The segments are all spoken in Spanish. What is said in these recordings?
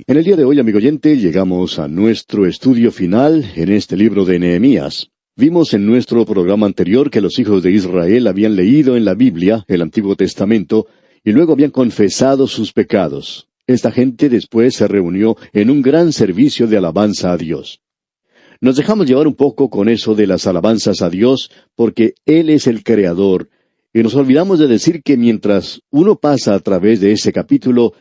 En el día de hoy, amigo oyente, llegamos a nuestro estudio final en este libro de Nehemías. Vimos en nuestro programa anterior que los hijos de Israel habían leído en la Biblia, el Antiguo Testamento, y luego habían confesado sus pecados. Esta gente después se reunió en un gran servicio de alabanza a Dios. Nos dejamos llevar un poco con eso de las alabanzas a Dios, porque Él es el Creador, y nos olvidamos de decir que mientras uno pasa a través de ese capítulo,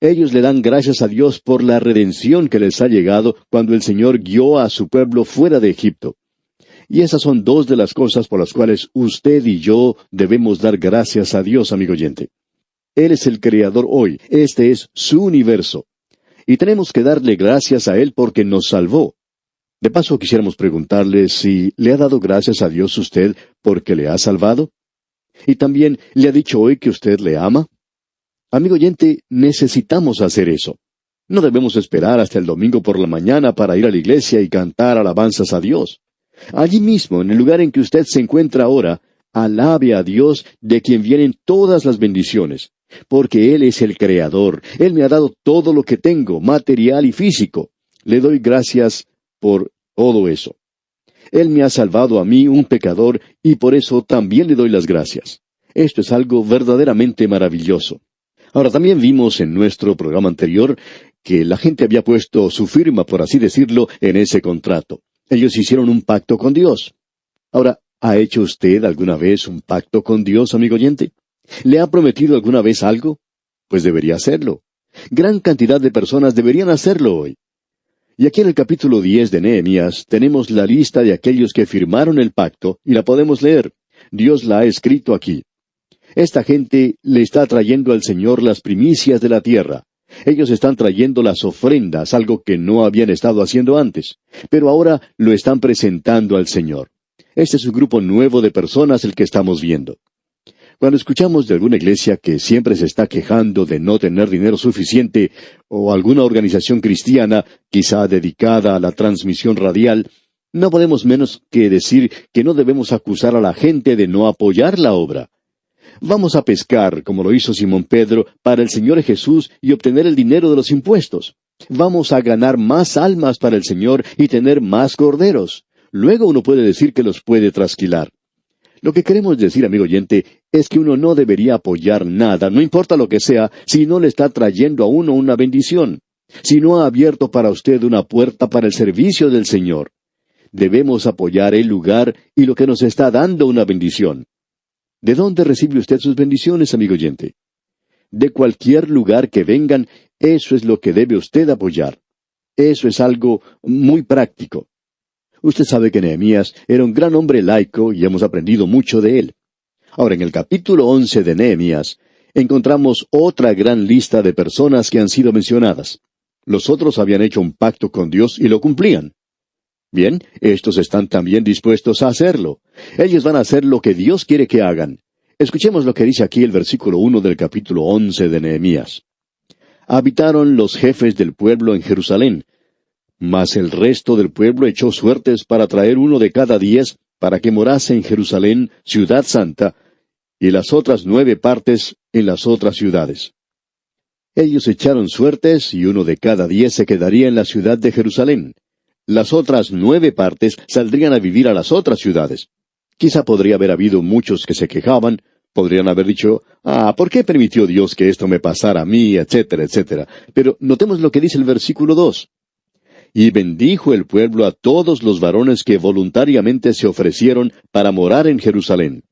ellos le dan gracias a Dios por la redención que les ha llegado cuando el Señor guió a su pueblo fuera de Egipto. Y esas son dos de las cosas por las cuales usted y yo debemos dar gracias a Dios, amigo oyente. Él es el Creador hoy, este es su universo. Y tenemos que darle gracias a Él porque nos salvó. De paso, quisiéramos preguntarle si le ha dado gracias a Dios usted porque le ha salvado. Y también, ¿le ha dicho hoy que usted le ama? Amigo oyente, necesitamos hacer eso. No debemos esperar hasta el domingo por la mañana para ir a la iglesia y cantar alabanzas a Dios. Allí mismo, en el lugar en que usted se encuentra ahora, alabe a Dios de quien vienen todas las bendiciones, porque Él es el Creador. Él me ha dado todo lo que tengo, material y físico. Le doy gracias por todo eso. Él me ha salvado a mí, un pecador, y por eso también le doy las gracias. Esto es algo verdaderamente maravilloso. Ahora, también vimos en nuestro programa anterior que la gente había puesto su firma, por así decirlo, en ese contrato. Ellos hicieron un pacto con Dios. Ahora, ¿ha hecho usted alguna vez un pacto con Dios, amigo oyente? ¿Le ha prometido alguna vez algo? Pues debería hacerlo. Gran cantidad de personas deberían hacerlo hoy. Y aquí en el capítulo 10 de Nehemías tenemos la lista de aquellos que firmaron el pacto, y la podemos leer. Dios la ha escrito aquí. Esta gente le está trayendo al Señor las primicias de la tierra. Ellos están trayendo las ofrendas, algo que no habían estado haciendo antes, pero ahora lo están presentando al Señor. Este es un grupo nuevo de personas el que estamos viendo. Cuando escuchamos de alguna iglesia que siempre se está quejando de no tener dinero suficiente, o alguna organización cristiana, quizá dedicada a la transmisión radial, no podemos menos que decir que no debemos acusar a la gente de no apoyar la obra. Vamos a pescar, como lo hizo Simón Pedro, para el Señor Jesús y obtener el dinero de los impuestos. Vamos a ganar más almas para el Señor y tener más corderos. Luego uno puede decir que los puede trasquilar. Lo que queremos decir, amigo oyente, es que uno no debería apoyar nada, no importa lo que sea, si no le está trayendo a uno una bendición, si no ha abierto para usted una puerta para el servicio del Señor. Debemos apoyar el lugar y lo que nos está dando una bendición. ¿De dónde recibe usted sus bendiciones, amigo oyente? De cualquier lugar que vengan, eso es lo que debe usted apoyar. Eso es algo muy práctico. Usted sabe que Nehemías era un gran hombre laico y hemos aprendido mucho de él. Ahora, en el capítulo 11 de Nehemías, encontramos otra gran lista de personas que han sido mencionadas. Los otros habían hecho un pacto con Dios y lo cumplían. Bien, estos están también dispuestos a hacerlo. Ellos van a hacer lo que Dios quiere que hagan. Escuchemos lo que dice aquí el versículo 1 del capítulo 11 de Nehemías. Habitaron los jefes del pueblo en Jerusalén, mas el resto del pueblo echó suertes para traer 1 de cada 10 para que morase en Jerusalén, ciudad santa, y las otras 9 partes en las otras ciudades. Ellos echaron suertes y 1 de cada 10 se quedaría en la ciudad de Jerusalén. Las otras 9 partes saldrían a vivir a las otras ciudades. Quizá podría haber habido muchos que se quejaban, podrían haber dicho, ¿por qué permitió Dios que esto me pasara a mí?, etcétera, etcétera. Pero notemos lo que dice el versículo 2. Y bendijo el pueblo a todos los varones que voluntariamente se ofrecieron para morar en Jerusalén.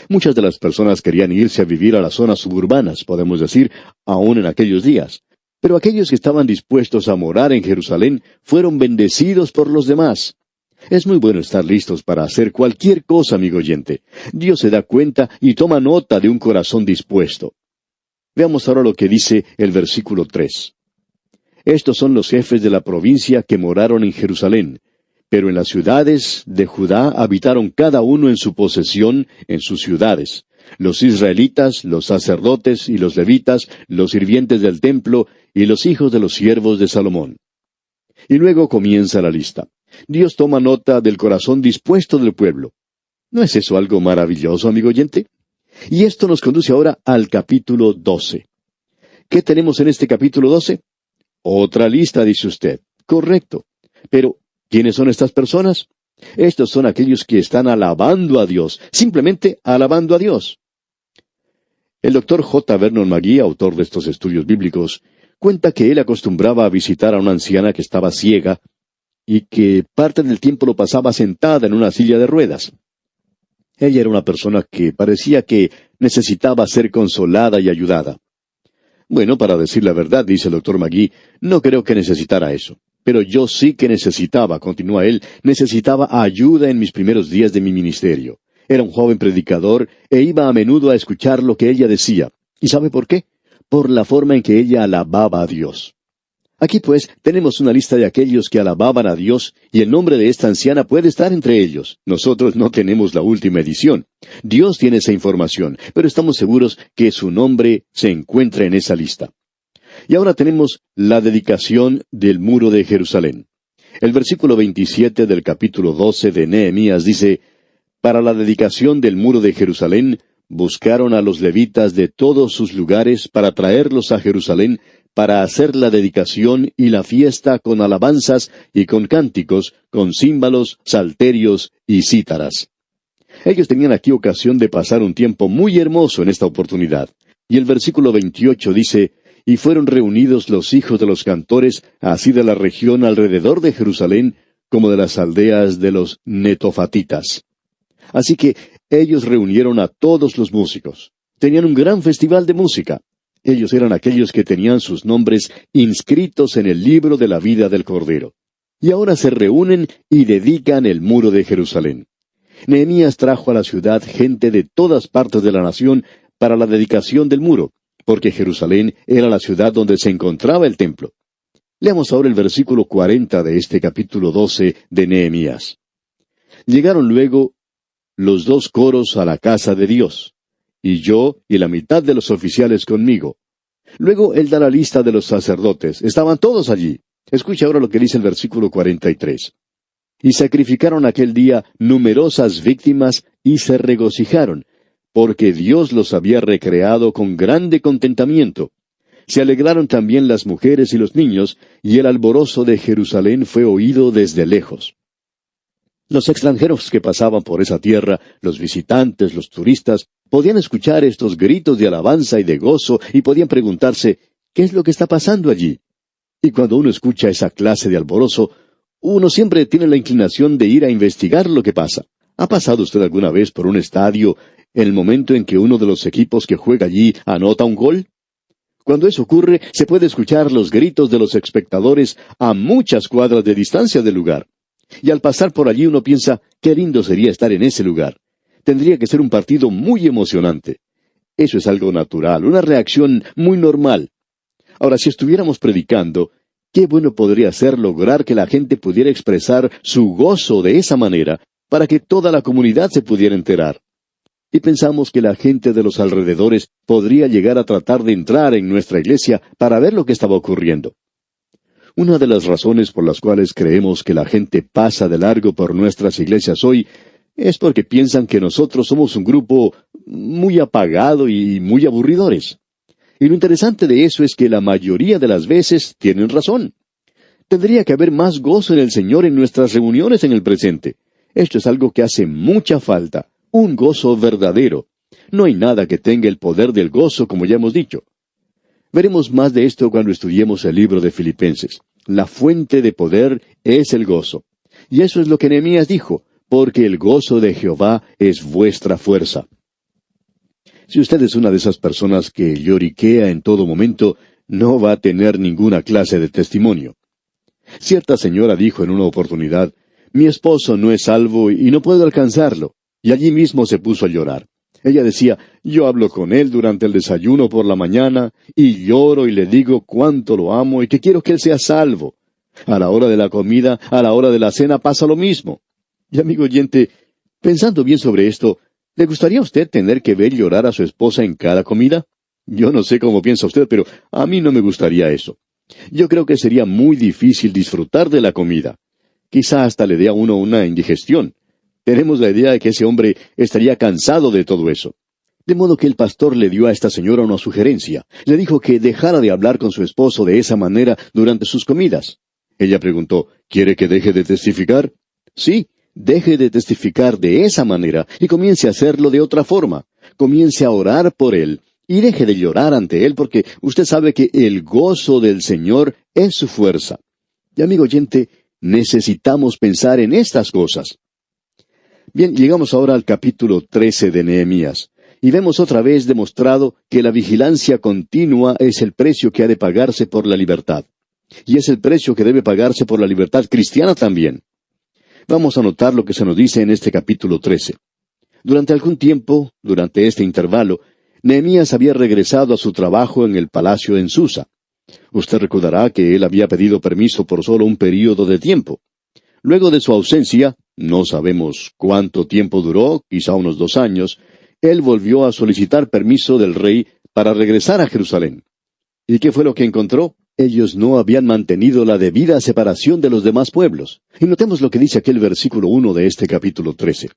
Muchas de las personas querían irse a vivir a las zonas suburbanas, podemos decir, aún en aquellos días. Pero aquellos que estaban dispuestos a morar en Jerusalén fueron bendecidos por los demás. Es muy bueno estar listos para hacer cualquier cosa, amigo oyente. Dios se da cuenta y toma nota de un corazón dispuesto. Veamos ahora lo que dice el versículo 3. Estos son los jefes de la provincia que moraron en Jerusalén, pero en las ciudades de Judá habitaron cada uno en su posesión, en sus ciudades. Los israelitas, los sacerdotes y los levitas, los sirvientes del templo y los hijos de los siervos de Salomón. Y luego comienza la lista. Dios toma nota del corazón dispuesto del pueblo. ¿No es eso algo maravilloso, amigo oyente? Y esto nos conduce ahora al capítulo 12. ¿Qué tenemos en este capítulo 12? Otra lista, dice usted. Correcto. Pero, ¿quiénes son estas personas? Estos son aquellos que están alabando a Dios, simplemente alabando a Dios. El doctor J. Vernon McGee, autor de estos estudios bíblicos, cuenta que él acostumbraba a visitar a una anciana que estaba ciega y que parte del tiempo lo pasaba sentada en una silla de ruedas. Ella era una persona que parecía que necesitaba ser consolada y ayudada. Bueno, para decir la verdad, dice el doctor McGee, no creo que necesitara eso. Pero yo sí que necesitaba, continúa él, necesitaba ayuda en mis primeros días de mi ministerio. Era un joven predicador e iba a menudo a escuchar lo que ella decía. ¿Y sabe por qué? Por la forma en que ella alababa a Dios. Aquí pues tenemos una lista de aquellos que alababan a Dios y el nombre de esta anciana puede estar entre ellos. Nosotros no tenemos la última edición. Dios tiene esa información, pero estamos seguros que su nombre se encuentra en esa lista. Y ahora tenemos la dedicación del muro de Jerusalén. El versículo 27 del capítulo 12 de Nehemías dice: Para la dedicación del muro de Jerusalén, buscaron a los levitas de todos sus lugares para traerlos a Jerusalén, para hacer la dedicación y la fiesta con alabanzas y con cánticos, con címbalos, salterios y cítaras. Ellos tenían aquí ocasión de pasar un tiempo muy hermoso en esta oportunidad. Y el versículo 28 dice: Y fueron reunidos los hijos de los cantores, así de la región alrededor de Jerusalén, como de las aldeas de los netofatitas. Así que ellos reunieron a todos los músicos. Tenían un gran festival de música. Ellos eran aquellos que tenían sus nombres inscritos en el libro de la vida del Cordero. Y ahora se reúnen y dedican el muro de Jerusalén. Nehemías trajo a la ciudad gente de todas partes de la nación para la dedicación del muro, porque Jerusalén era la ciudad donde se encontraba el templo. Leamos ahora el versículo 40 de este capítulo 12 de Nehemías. Llegaron luego los dos coros a la casa de Dios, y yo y la mitad de los oficiales conmigo. Luego él da la lista de los sacerdotes. Estaban todos allí. Escucha ahora lo que dice el versículo 43. Y sacrificaron aquel día numerosas víctimas y se regocijaron, porque Dios los había recreado con grande contentamiento. Se alegraron también las mujeres y los niños, y el alborozo de Jerusalén fue oído desde lejos. Los extranjeros que pasaban por esa tierra, los visitantes, los turistas, podían escuchar estos gritos de alabanza y de gozo y podían preguntarse, ¿qué es lo que está pasando allí? Y cuando uno escucha esa clase de alborozo, uno siempre tiene la inclinación de ir a investigar lo que pasa. ¿Ha pasado usted alguna vez por un estadio en el momento en que uno de los equipos que juega allí anota un gol? Cuando eso ocurre, se puede escuchar los gritos de los espectadores a muchas cuadras de distancia del lugar. Y al pasar por allí uno piensa, qué lindo sería estar en ese lugar. Tendría que ser un partido muy emocionante. Eso es algo natural, una reacción muy normal. Ahora, si estuviéramos predicando, qué bueno podría ser lograr que la gente pudiera expresar su gozo de esa manera, para que toda la comunidad se pudiera enterar. Y pensamos que la gente de los alrededores podría llegar a tratar de entrar en nuestra iglesia para ver lo que estaba ocurriendo. Una de las razones por las cuales creemos que la gente pasa de largo por nuestras iglesias hoy es porque piensan que nosotros somos un grupo muy apagado y muy aburridores. Y lo interesante de eso es que la mayoría de las veces tienen razón. Tendría que haber más gozo en el Señor en nuestras reuniones en el presente. Esto es algo que hace mucha falta, un gozo verdadero. No hay nada que tenga el poder del gozo, como ya hemos dicho. Veremos más de esto cuando estudiemos el libro de Filipenses. La fuente de poder es el gozo. Y eso es lo que Nehemías dijo, porque el gozo de Jehová es vuestra fuerza. Si usted es una de esas personas que lloriquea en todo momento, no va a tener ninguna clase de testimonio. Cierta señora dijo en una oportunidad, mi esposo no es salvo y no puedo alcanzarlo. Y allí mismo se puso a llorar. Ella decía, yo hablo con él durante el desayuno por la mañana, y lloro y le digo cuánto lo amo y que quiero que él sea salvo. A la hora de la comida, a la hora de la cena pasa lo mismo. Y amigo oyente, pensando bien sobre esto, ¿le gustaría a usted tener que ver llorar a su esposa en cada comida? Yo no sé cómo piensa usted, pero a mí no me gustaría eso. Yo creo que sería muy difícil disfrutar de la comida. Quizá hasta le dé a uno una indigestión. Tenemos la idea de que ese hombre estaría cansado de todo eso. De modo que el pastor le dio a esta señora una sugerencia. Le dijo que dejara de hablar con su esposo de esa manera durante sus comidas. Ella preguntó, ¿quiere que deje de testificar? Sí, deje de testificar de esa manera y comience a hacerlo de otra forma. Comience a orar por él y deje de llorar ante él porque usted sabe que el gozo del Señor es su fuerza. Y amigo oyente, necesitamos pensar en estas cosas. Bien, llegamos ahora al capítulo 13 de Nehemías. Y vemos otra vez demostrado que la vigilancia continua es el precio que ha de pagarse por la libertad. Y es el precio que debe pagarse por la libertad cristiana también. Vamos a notar lo que se nos dice en este capítulo 13. Durante algún tiempo, durante este intervalo, Nehemías había regresado a su trabajo en el palacio en Susa. Usted recordará que él había pedido permiso por solo un período de tiempo. Luego de su ausencia, no sabemos cuánto tiempo duró, quizá unos 2 años, él volvió a solicitar permiso del rey para regresar a Jerusalén. ¿Y qué fue lo que encontró? Ellos no habían mantenido la debida separación de los demás pueblos. Y notemos lo que dice aquel versículo 1 de este capítulo 13.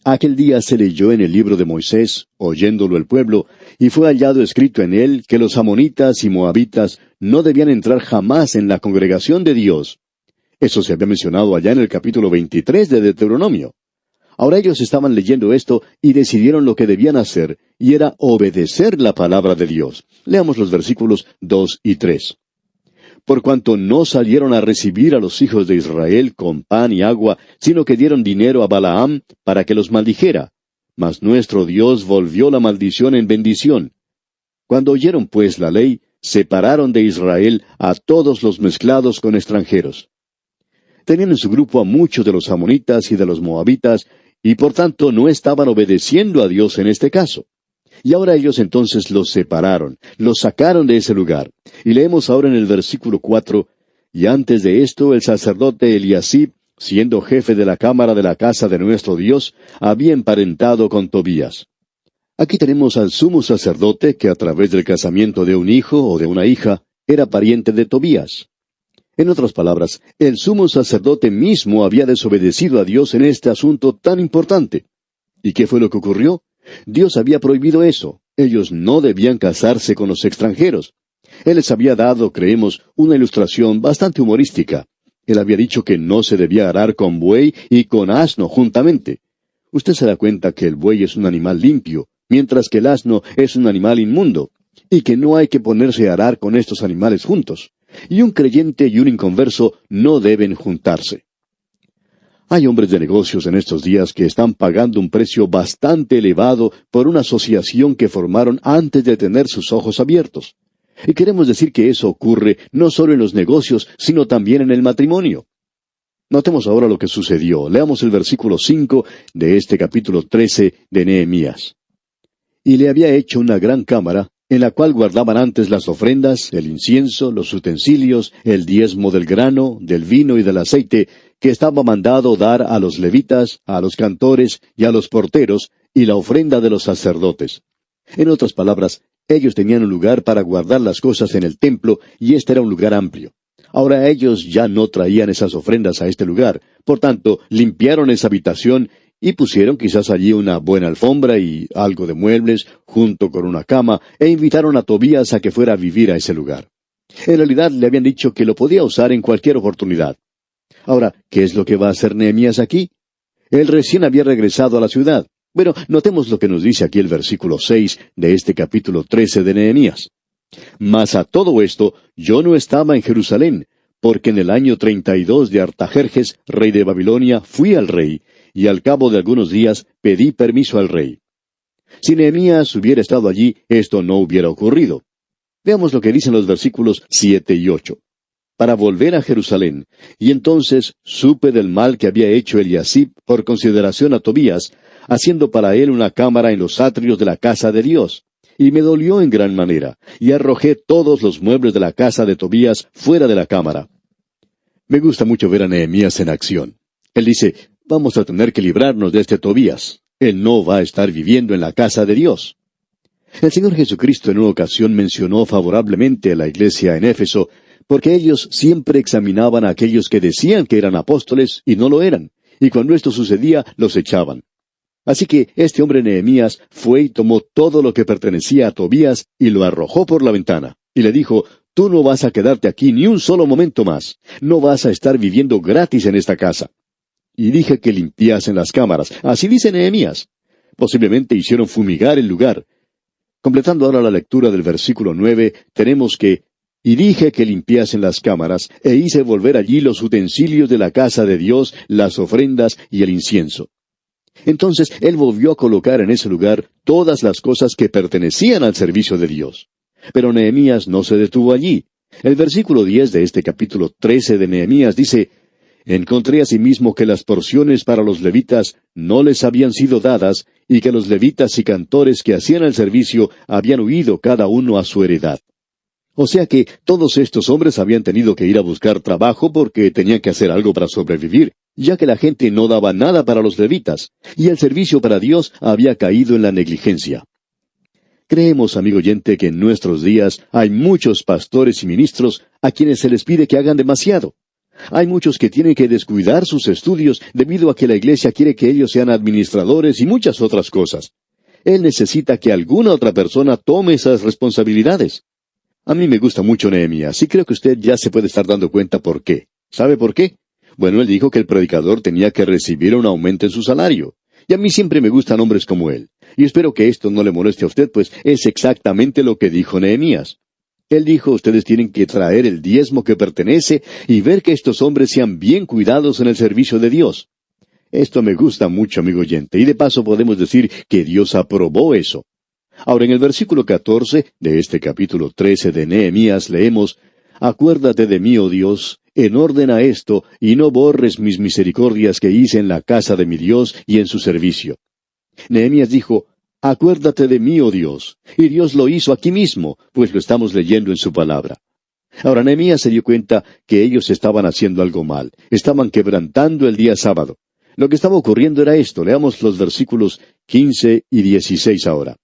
Aquel día se leyó en el libro de Moisés, oyéndolo el pueblo, y fue hallado escrito en él que los amonitas y moabitas no debían entrar jamás en la congregación de Dios. Eso se había mencionado allá en el capítulo 23 de Deuteronomio. Ahora ellos estaban leyendo esto y decidieron lo que debían hacer, y era obedecer la palabra de Dios. Leamos los versículos 2 y 3. Por cuanto no salieron a recibir a los hijos de Israel con pan y agua, sino que dieron dinero a Balaam para que los maldijera. Mas nuestro Dios volvió la maldición en bendición. Cuando oyeron pues la ley, separaron de Israel a todos los mezclados con extranjeros. Tenían en su grupo a muchos de los amonitas y de los moabitas, y por tanto no estaban obedeciendo a Dios en este caso. Y ahora ellos entonces los separaron, los sacaron de ese lugar. Y leemos ahora en el versículo 4, y antes de esto el sacerdote Eliasib, siendo jefe de la cámara de la casa de nuestro Dios, había emparentado con Tobías. Aquí tenemos al sumo sacerdote que a través del casamiento de un hijo o de una hija era pariente de Tobías. En otras palabras, el sumo sacerdote mismo había desobedecido a Dios en este asunto tan importante. ¿Y qué fue lo que ocurrió? Dios había prohibido eso. Ellos no debían casarse con los extranjeros. Él les había dado, creemos, una ilustración bastante humorística. Él había dicho que no se debía arar con buey y con asno juntamente. Usted se da cuenta que el buey es un animal limpio, mientras que el asno es un animal inmundo, y que no hay que ponerse a arar con estos animales juntos. Y un creyente y un inconverso no deben juntarse. Hay hombres de negocios en estos días que están pagando un precio bastante elevado por una asociación que formaron antes de tener sus ojos abiertos. Y queremos decir que eso ocurre no solo en los negocios, sino también en el matrimonio. Notemos ahora lo que sucedió. Leamos el versículo 5 de este capítulo 13 de Nehemías. Y le había hecho una gran cámara, en la cual guardaban antes las ofrendas, el incienso, los utensilios, el diezmo del grano, del vino y del aceite, que estaba mandado dar a los levitas, a los cantores y a los porteros, y la ofrenda de los sacerdotes. En otras palabras, ellos tenían un lugar para guardar las cosas en el templo, y este era un lugar amplio. Ahora ellos ya no traían esas ofrendas a este lugar, por tanto, limpiaron esa habitación, y pusieron quizás allí una buena alfombra y algo de muebles, junto con una cama, e invitaron a Tobías a que fuera a vivir a ese lugar. En realidad le habían dicho que lo podía usar en cualquier oportunidad. Ahora, ¿qué es lo que va a hacer Nehemías aquí? Él recién había regresado a la ciudad. Bueno, notemos lo que nos dice aquí el versículo 6 de este capítulo 13 de Nehemías. Mas a todo esto yo no estaba en Jerusalén, porque en el año 32 de Artajerjes, rey de Babilonia, fui al rey, y al cabo de algunos días pedí permiso al rey. Si Nehemías hubiera estado allí, esto no hubiera ocurrido. Veamos lo que dicen los versículos 7 y 8. Para volver a Jerusalén, y entonces supe del mal que había hecho Eliasib por consideración a Tobías, haciendo para él una cámara en los atrios de la casa de Dios. Y me dolió en gran manera, y arrojé todos los muebles de la casa de Tobías fuera de la cámara. Me gusta mucho ver a Nehemías en acción. Él dice, vamos a tener que librarnos de este Tobías. Él no va a estar viviendo en la casa de Dios. El Señor Jesucristo en una ocasión mencionó favorablemente a la iglesia en Éfeso, porque ellos siempre examinaban a aquellos que decían que eran apóstoles y no lo eran, y cuando esto sucedía, los echaban. Así que este hombre Nehemías fue y tomó todo lo que pertenecía a Tobías y lo arrojó por la ventana. Y le dijo, tú no vas a quedarte aquí ni un solo momento más. No vas a estar viviendo gratis en esta casa. Y dije que limpiasen las cámaras. Así dice Nehemías. Posiblemente hicieron fumigar el lugar. Completando ahora la lectura del versículo 9, tenemos que, y dije que limpiasen las cámaras, e hice volver allí los utensilios de la casa de Dios, las ofrendas y el incienso. Entonces él volvió a colocar en ese lugar todas las cosas que pertenecían al servicio de Dios. Pero Nehemías no se detuvo allí. El versículo 10 de este capítulo 13 de Nehemías dice, encontré asimismo que las porciones para los levitas no les habían sido dadas, y que los levitas y cantores que hacían el servicio habían huido cada uno a su heredad. O sea que todos estos hombres habían tenido que ir a buscar trabajo porque tenían que hacer algo para sobrevivir, ya que la gente no daba nada para los levitas, y el servicio para Dios había caído en la negligencia. Creemos, amigo oyente, que en nuestros días hay muchos pastores y ministros a quienes se les pide que hagan demasiado. Hay muchos que tienen que descuidar sus estudios debido a que la iglesia quiere que ellos sean administradores y muchas otras cosas. Él necesita que alguna otra persona tome esas responsabilidades. A mí me gusta mucho Nehemías y creo que usted ya se puede estar dando cuenta por qué. ¿Sabe por qué? Bueno, él dijo que el predicador tenía que recibir un aumento en su salario. Y a mí siempre me gustan hombres como él. Y espero que esto no le moleste a usted, pues es exactamente lo que dijo Nehemías. Él dijo, ustedes tienen que traer el diezmo que pertenece y ver que estos hombres sean bien cuidados en el servicio de Dios. Esto me gusta mucho, amigo oyente, y de paso podemos decir que Dios aprobó eso. Ahora, en el versículo 14 de este capítulo 13 de Nehemías leemos, acuérdate de mí, oh Dios, en orden a esto, y no borres mis misericordias que hice en la casa de mi Dios y en su servicio. Nehemías dijo, acuérdate de mí, oh Dios. Y Dios lo hizo aquí mismo, pues lo estamos leyendo en su palabra. Ahora Nehemías se dio cuenta que ellos estaban haciendo algo mal. Estaban quebrantando el día sábado. Lo que estaba ocurriendo era esto. Leamos los versículos 15 y 16 ahora.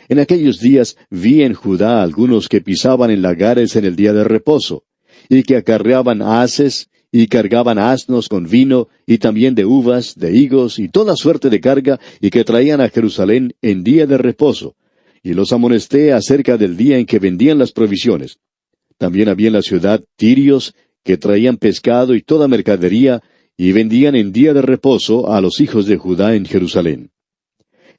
En aquellos días vi en Judá algunos que pisaban en lagares en el día de reposo, y que acarreaban haces, y cargaban asnos con vino, y también de uvas, de higos, y toda suerte de carga, y que traían a Jerusalén en día de reposo. Y los amonesté acerca del día en que vendían las provisiones. También había en la ciudad tirios, que traían pescado y toda mercadería, y vendían en día de reposo a los hijos de Judá en Jerusalén.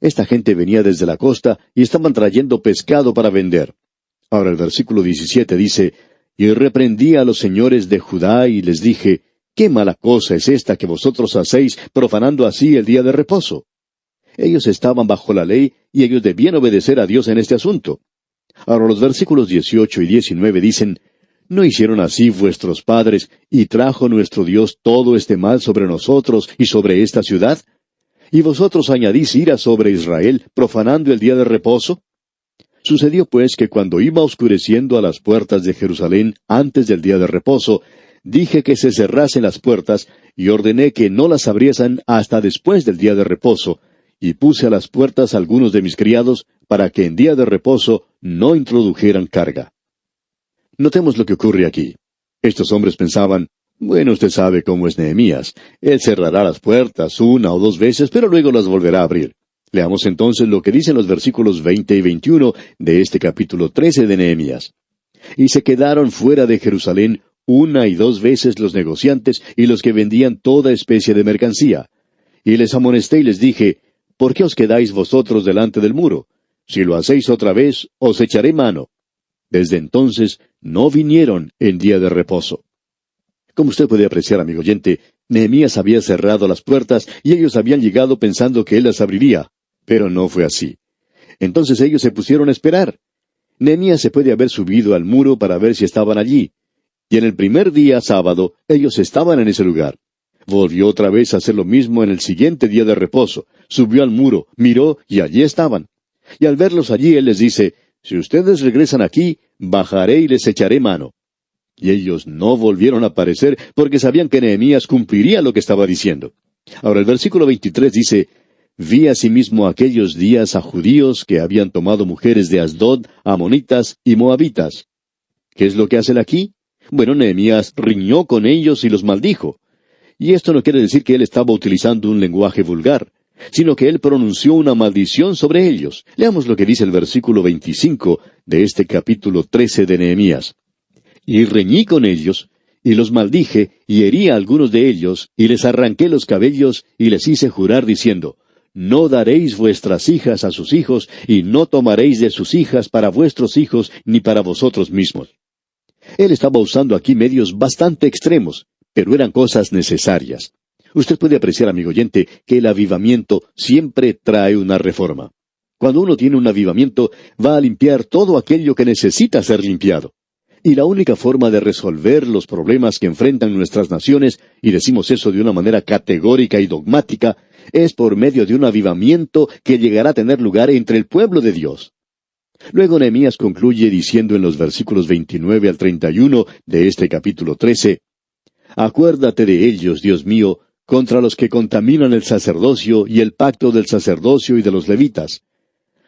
Esta gente venía desde la costa, y estaban trayendo pescado para vender. Ahora el versículo 17 dice, y reprendí a los señores de Judá y les dije, ¿qué mala cosa es esta que vosotros hacéis, profanando así el día de reposo? Ellos estaban bajo la ley, y ellos debían obedecer a Dios en este asunto. Ahora los versículos 18 y 19 dicen, ¿no hicieron así vuestros padres, y trajo nuestro Dios todo este mal sobre nosotros y sobre esta ciudad? ¿Y vosotros añadís ira sobre Israel, profanando el día de reposo? Sucedió pues que cuando iba oscureciendo a las puertas de Jerusalén antes del día de reposo, dije que se cerrasen las puertas, y ordené que no las abriesen hasta después del día de reposo, y puse a las puertas algunos de mis criados, para que en día de reposo no introdujeran carga. Notemos lo que ocurre aquí. Estos hombres pensaban, bueno, usted sabe cómo es Nehemías. Él cerrará las puertas una o dos veces, pero luego las volverá a abrir. Leamos entonces lo que dicen los versículos 20 y 21 de este capítulo 13 de Nehemías. Y se quedaron fuera de Jerusalén una y dos veces los negociantes y los que vendían toda especie de mercancía. Y les amonesté y les dije, ¿por qué os quedáis vosotros delante del muro? Si lo hacéis otra vez, os echaré mano. Desde entonces no vinieron en día de reposo. Como usted puede apreciar, amigo oyente, Nehemías había cerrado las puertas y ellos habían llegado pensando que él las abriría. Pero no fue así. Entonces ellos se pusieron a esperar. Nehemías se puede haber subido al muro para ver si estaban allí. Y en el primer día sábado, ellos estaban en ese lugar. Volvió otra vez a hacer lo mismo en el siguiente día de reposo. Subió al muro, miró, y allí estaban. Y al verlos allí, él les dice, si ustedes regresan aquí, bajaré y les echaré mano. Y ellos no volvieron a aparecer porque sabían que Nehemías cumpliría lo que estaba diciendo. Ahora el versículo 23 dice, vi asimismo aquellos días a judíos que habían tomado mujeres de Asdod, amonitas y moabitas. ¿Qué es lo que hacen aquí? Bueno, Nehemías riñó con ellos y los maldijo. Y esto no quiere decir que él estaba utilizando un lenguaje vulgar. sino que él pronunció una maldición sobre ellos. Leamos lo que dice el versículo 25 de este capítulo 13 de Nehemías. Y reñí con ellos, y los maldije, y herí a algunos de ellos, y les arranqué los cabellos, y les hice jurar diciendo, no daréis vuestras hijas a sus hijos, y no tomaréis de sus hijas para vuestros hijos, ni para vosotros mismos. Él estaba usando aquí medios bastante extremos, pero eran cosas necesarias. Usted puede apreciar, amigo oyente, que el avivamiento siempre trae una reforma. Cuando uno tiene un avivamiento, va a limpiar todo aquello que necesita ser limpiado. Y la única forma de resolver los problemas que enfrentan nuestras naciones, y decimos eso de una manera categórica y dogmática, es por medio de un avivamiento que llegará a tener lugar entre el pueblo de Dios. Luego Nehemías concluye diciendo en los versículos 29 al 31 de este capítulo 13, Acuérdate de ellos, Dios mío, contra los que contaminan el sacerdocio y el pacto del sacerdocio y de los levitas.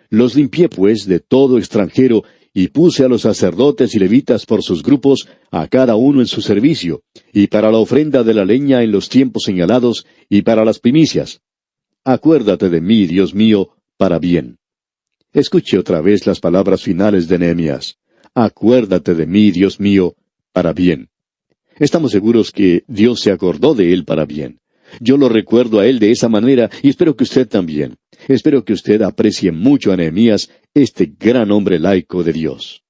Los limpié, pues, de todo extranjero, y puse a los sacerdotes y levitas por sus grupos, a cada uno en su servicio, y para la ofrenda de la leña en los tiempos señalados, y para las primicias. Acuérdate de mí, Dios mío, para bien. Escuche otra vez las palabras finales de Nehemías. Acuérdate de mí, Dios mío, para bien. Estamos seguros que Dios se acordó de él para bien. Yo lo recuerdo a él de esa manera, y espero que usted también. Espero que usted aprecie mucho a Nehemías, este gran hombre laico de Dios.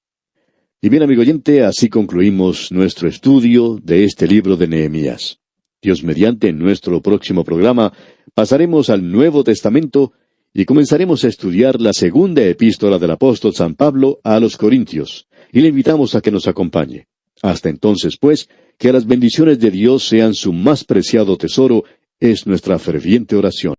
Y bien, amigo oyente, así concluimos nuestro estudio de este libro de Nehemías. Dios mediante, en nuestro próximo programa, pasaremos al Nuevo Testamento y comenzaremos a estudiar la segunda epístola del apóstol San Pablo a los Corintios, y le invitamos a que nos acompañe. Hasta entonces, pues, que las bendiciones de Dios sean su más preciado tesoro, es nuestra ferviente oración.